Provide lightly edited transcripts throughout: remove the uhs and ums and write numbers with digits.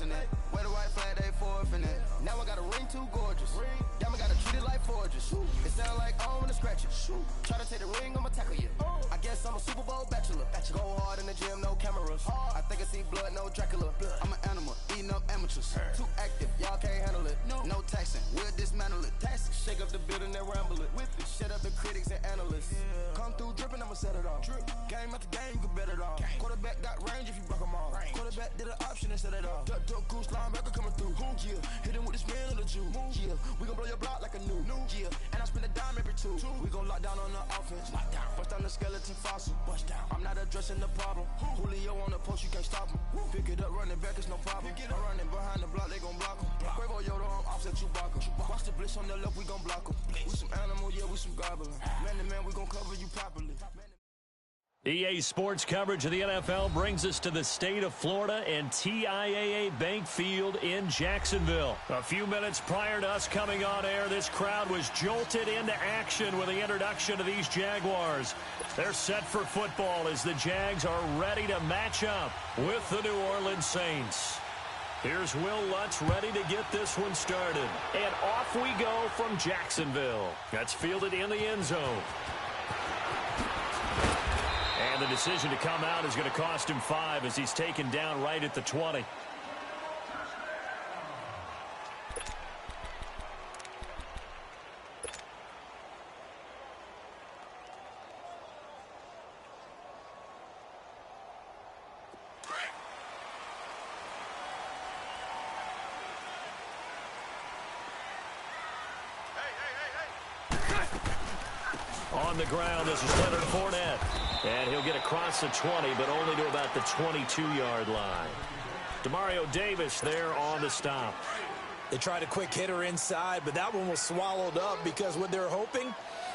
forcing it. Wear the white flag, they forfeiting it. Now I got a ring too gorgeous. Damn, I gotta treat it like forges. It sound like I wanna scratch it. Try to take the ring, I'ma tackle you. I guess I'm a Super Bowl bachelor. Go hard in the gym, no cameras. I think I see blood, no Dracula. I'm an animal, eating up amateurs. Too active, y'all can't handle it. No taxing, we'll dismantle it. Shake up the building and ramble it. Whip it, shut up the critics and analysts. Come through dripping, I'ma set it off. Game after game, you can bet it off. Quarterback got range if you block them all. Quarterback did an option and set it off. Duck, goose, linebacker coming through. Yeah, hit him with the spin of the Jew. Yeah, we gon' blow your block like a new. Yeah, and I spend a dime every two. We gon' lock down on the offense. Bust down the skeleton fossil. I'm not addressing the problem. Julio on the post, you can't stop him. Pick it up, running back, it's no problem. I'm running behind the block, they gon' block him. Quavo Yoda, I'm offset Chewbacca. Watch the blitz on the left, we gon' block him. We some animal, yeah, we some goblin. Man to man, we gon' cover you properly. EA Sports coverage of the NFL brings us to the state of Florida and TIAA Bank Field in Jacksonville. A few minutes prior to us coming on air, this crowd was jolted into action with the introduction of these Jaguars. They're set for football as the Jags are ready to match up with the New Orleans Saints. Here's Will Lutz ready to get this one started. And off we go from Jacksonville. That's fielded in the end zone. And the decision to come out is going to cost him 5 as he's taken down right at the 20. On the ground, this is Leonard Fournette. And he'll get across the 20, but only to about the 22-yard line. Demario Davis there on the stop. They tried a quick hitter inside, but that one was swallowed up because what they're hoping,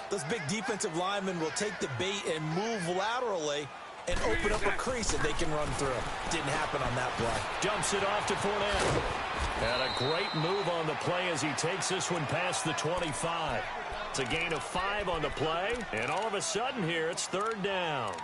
those big defensive linemen will take the bait and move laterally and open up a crease that they can run through. Didn't happen on that play. Dumps it off to Fournette. And a great move on the play as he takes this one past the 25. It's a gain of 5 on the play, and all of a sudden here, it's 3rd down.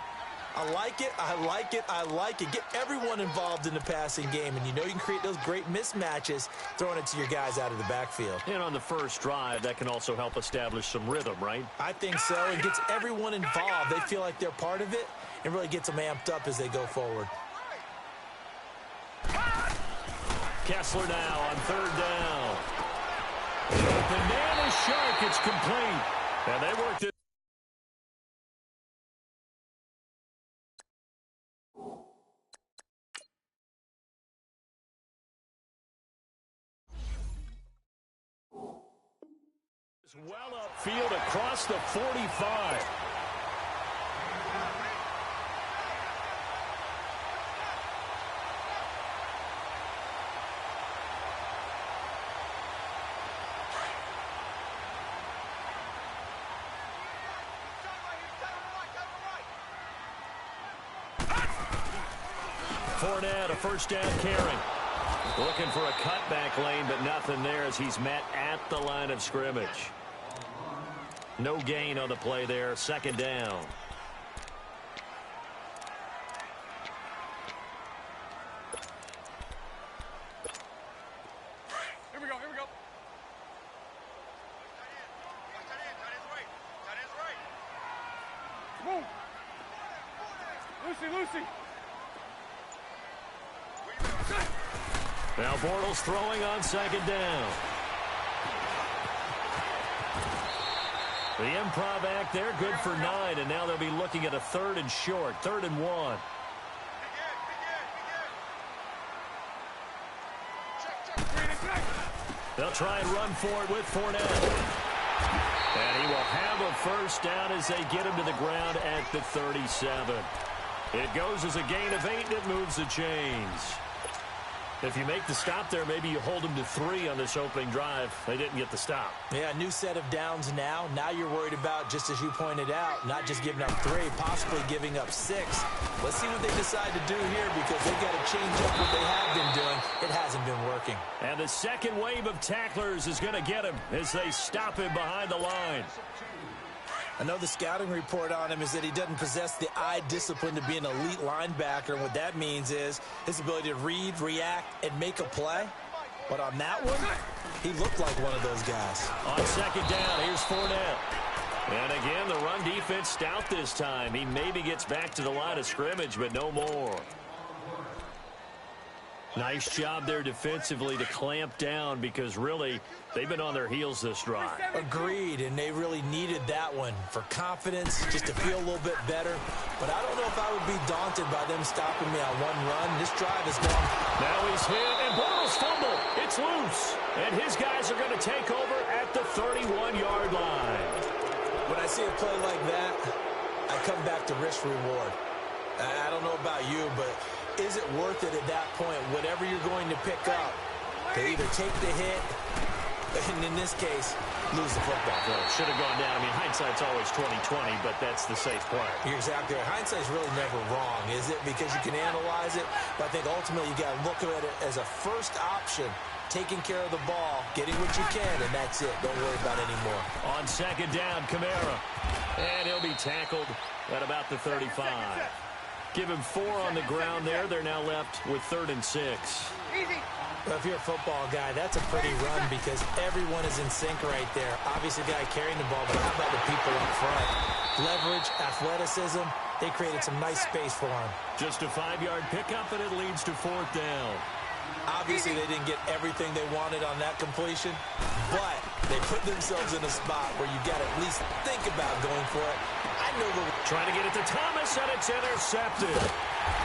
I like it, I like it, I like it. Get everyone involved in the passing game, and you know you can create those great mismatches throwing it to your guys out of the backfield. And on the first drive, that can also help establish some rhythm, right? I think so. It gets everyone involved. They feel like they're part of it, and really gets them amped up as they go forward. Kessler now on 3rd down. Banana shark, it's complete. And they worked it. Well upfield across the 45. Fournette, a 1st down carry. Looking for a cutback lane, but nothing there as he's met at the line of scrimmage. No gain on the play there, 2nd down. Here we go. Move. Lucy. Now Bortles throwing on 2nd down. The improv act there, good for 9, and now they'll be looking at a 3rd and short, 3rd and 1. They'll try and run for it with Fournette. And he will have a 1st down as they get him to the ground at the 37. It goes as a gain of 8, and it moves the chains. If you make the stop there, maybe you hold them to 3 on this opening drive. They didn't get the stop. Yeah, new set of downs now. Now you're worried about, just as you pointed out, not just giving up 3, possibly giving up 6. Let's see what they decide to do here because they've got to change up what they have been doing. It hasn't been working. And the second wave of tacklers is going to get him as they stop him behind the line. I know the scouting report on him is that he doesn't possess the eye discipline to be an elite linebacker. And what that means is his ability to read, react, and make a play. But on that one, he looked like one of those guys. On second down, here's Fournette. And again, the run defense stout this time. He maybe gets back to the line of scrimmage, but no more. Nice job there defensively to clamp down because really they've been on their heels this drive. Agreed, and they really needed that one for confidence, just to feel a little bit better. But I don't know if I would be daunted by them stopping me on one run. This drive is gone. Now he's hit, and Bortles fumble. It's loose, and his guys are going to take over at the 31-yard line. When I see a play like that, I come back to risk reward. I don't know about you, but is it worth it at that point, whatever you're going to pick up, to either take the hit, and in this case, lose the football? Well, it should have gone down. I mean, hindsight's always 20/20, but that's the safe play. You're exactly right. Hindsight's really never wrong, is it? Because you can analyze it, but I think ultimately you got to look at it as a first option, taking care of the ball, getting what you can, and that's it. Don't worry about it anymore. On second down, Kamara. And he'll be tackled at about the 35. Give him 4 on the ground there. They're now left with 3rd and 6. Well, if you're a football guy, that's a pretty run because everyone is in sync right there. Obviously, the guy carrying the ball, but how about the people up front? Leverage, athleticism, they created some nice space for him. Just a 5-yard pickup, and it leads to 4th down. Obviously, they didn't get everything they wanted on that completion, but they put themselves in a spot where you got to at least think about going for it. I know they're trying to get it to Thomas, and it's intercepted.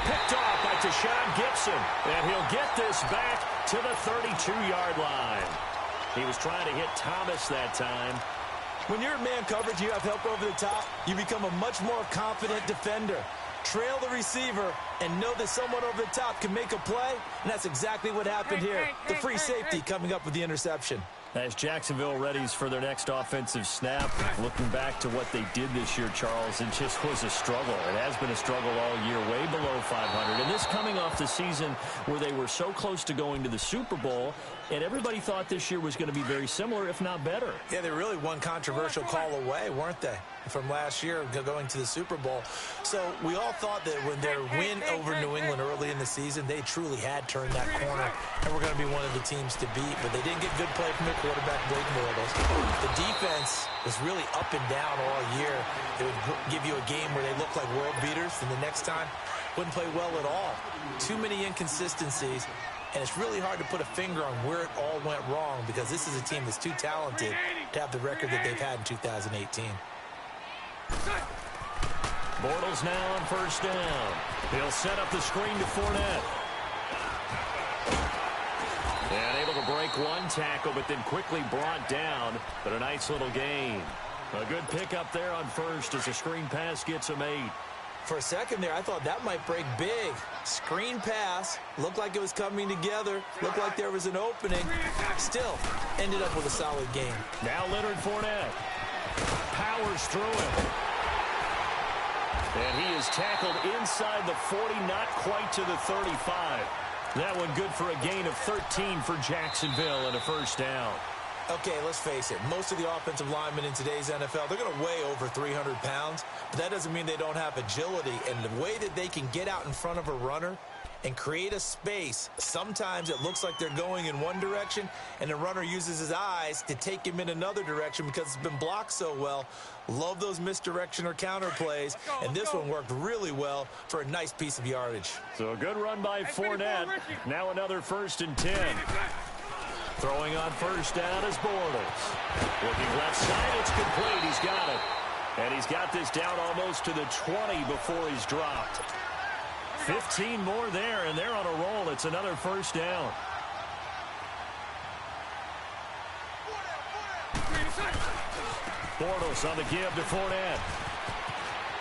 Picked off by Tashawn Gibson, and he'll get this back to the 32-yard line. He was trying to hit Thomas that time. When you're in man coverage, you have help over the top, you become a much more confident defender. Trail the receiver and know that someone over the top can make a play, and that's exactly what happened here. The free safety coming up with the interception. As Jacksonville readies for their next offensive snap, looking back to what they did this year, Charles, it just was a struggle. It has been a struggle all year, way below 500. And this coming off the season where they were so close to going to the Super Bowl, and everybody thought this year was going to be very similar, if not better. Yeah, they really one controversial call away, weren't they, from last year going to the Super Bowl. So we all thought that when their win over New England early in the season, they truly had turned that corner and were going to be one of the teams to beat. But they didn't get good play from their quarterback, Blake Bortles. The defense was really up and down all year. They would give you a game where they looked like world beaters, and the next time wouldn't play well at all. Too many inconsistencies. And it's really hard to put a finger on where it all went wrong because this is a team that's too talented to have the record that they've had in 2018. Bortles now on 1st down. He'll set up the screen to Fournette. And able to break one tackle, but then quickly brought down. But a nice little gain. A good pickup there on 1st as the screen pass gets him 8. For a second there, I thought that might break big. Screen pass. Looked like it was coming together. Looked like there was an opening. Still, ended up with a solid game. Now Leonard Fournette. Powers through him. And he is tackled inside the 40, not quite to the 35. That one good for a gain of 13 for Jacksonville and a 1st down. Okay, let's face it. Most of the offensive linemen in today's NFL, they're going to weigh over 300 pounds, but that doesn't mean they don't have agility. And the way that they can get out in front of a runner and create a space, sometimes it looks like they're going in one direction, and the runner uses his eyes to take him in another direction because it's been blocked so well. Love those misdirection or counter plays, and this one worked really well for a nice piece of yardage. So a good run by Fournette. Now another 1st and 10. Throwing on 1st down is Bortles. Looking left side, it's complete. He's got it. And he's got this down almost to the 20 before he's dropped. 15 more there, and they're on a roll. It's another 1st down. Bortles on the give to Fournette.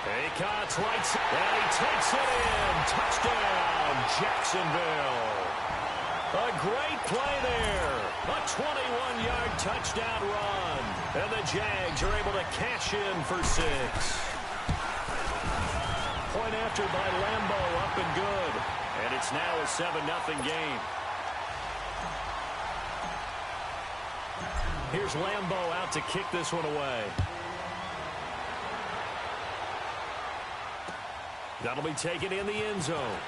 He cuts right side, and he takes it in. Touchdown, Jacksonville. A great play there. A 21-yard touchdown run. And the Jags are able to cash in for 6. Point after by Lambeau, up and good. And it's now a 7-0 game. Here's Lambeau out to kick this one away. That'll be taken in the end zone.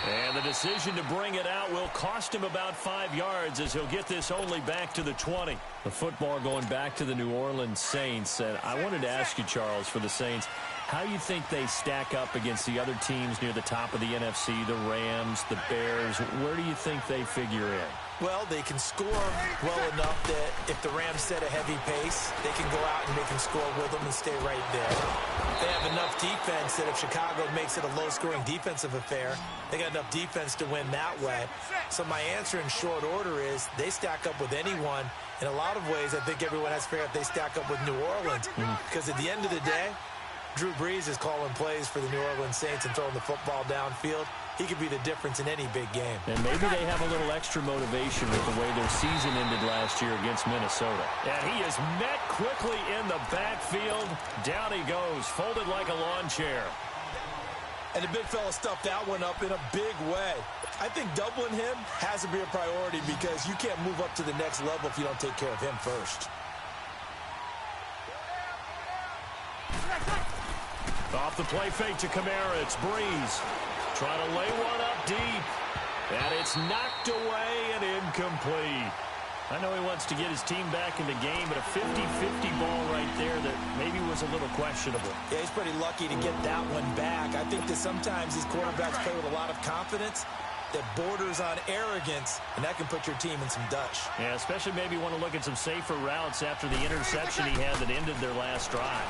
And the decision to bring it out will cost him about 5 yards as he'll get this only back to the 20. The football going back to the New Orleans Saints. And I wanted to ask you, Charles, for the Saints, how you think they stack up against the other teams near the top of the NFC, the Rams, the Bears. Where do you think they figure in? Well, they can score well enough that if the Rams set a heavy pace, they can go out and they can score with them and stay right there. They have enough defense that if Chicago makes it a low-scoring defensive affair, they got enough defense to win that way. So my answer in short order is they stack up with anyone. In a lot of ways, I think everyone has to figure out they stack up with New Orleans. Because at the end of the day, Drew Brees is calling plays for the New Orleans Saints and throwing the football downfield. He could be the difference in any big game. And maybe they have a little extra motivation with the way their season ended last year against Minnesota. And he is met quickly in the backfield. Down he goes, folded like a lawn chair. And the big fella stuffed that one up in a big way. I think doubling him has to be a priority because you can't move up to the next level if you don't take care of him first. Off the play fake to Kamara, it's Breeze. Trying to lay one up deep. And it's knocked away and incomplete. I know he wants to get his team back in the game, but a 50-50 ball right there that maybe was a little questionable. Yeah, he's pretty lucky to get that one back. I think that sometimes these quarterbacks play with a lot of confidence that borders on arrogance, and that can put your team in some dutch. Yeah, especially maybe want to look at some safer routes after the interception he had that ended their last drive.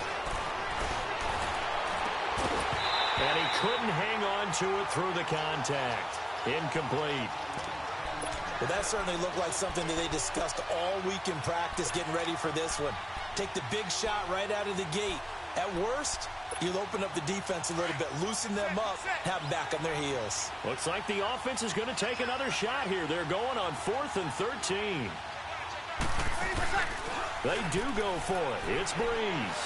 And he couldn't hang on to it through the contact. Incomplete. Well, that certainly looked like something that they discussed all week in practice getting ready for this one. Take the big shot right out of the gate. At worst, you'll open up the defense a little bit, loosen them up, have them back on their heels. Looks like the offense is going to take another shot here. They're going on 4th and 13. They do go for it. It's Breeze.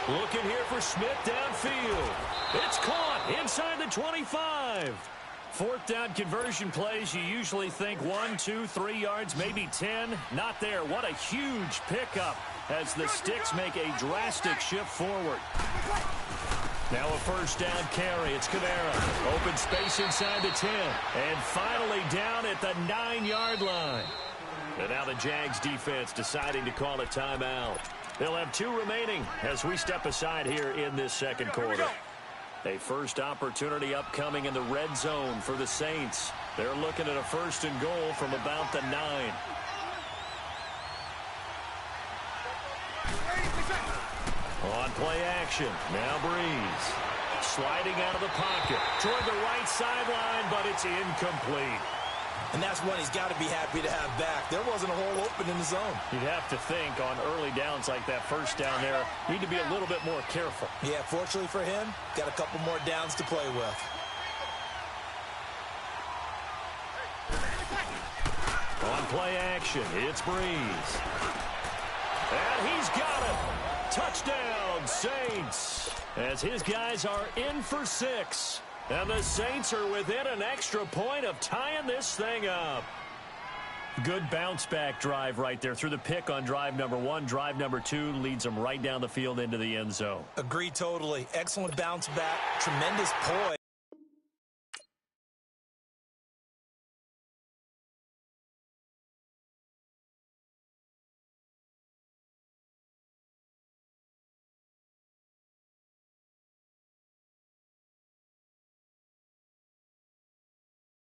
Looking here for Smith downfield. It's caught inside the 25. 4th down conversion plays, you usually think 1, 2, 3 yards, maybe 10. Not there. What a huge pickup as the Sticks make a drastic shift forward. Now a 1st down carry. It's Kamara. Open space inside the 10. And finally down at the 9-yard line. And now the Jags defense deciding to call a timeout. They'll have 2 remaining as we step aside here in this second quarter. A first opportunity upcoming in the red zone for the Saints. They're looking at a 1st and goal from about the 9. On play action. Now Breeze. Sliding out of the pocket toward the right sideline, but it's incomplete. And that's one he's got to be happy to have back. There wasn't a hole open in the zone. You'd have to think on early downs like that 1st down there, need to be a little bit more careful. Yeah, fortunately for him, got a couple more downs to play with. On play action, it's Breeze. And he's got it. Touchdown, Saints. As his guys are in for 6. And the Saints are within an extra point of tying this thing up. Good bounce-back drive right there through the pick on drive number 1. Drive number 2 leads them right down the field into the end zone. Agree totally. Excellent bounce back. Tremendous poise.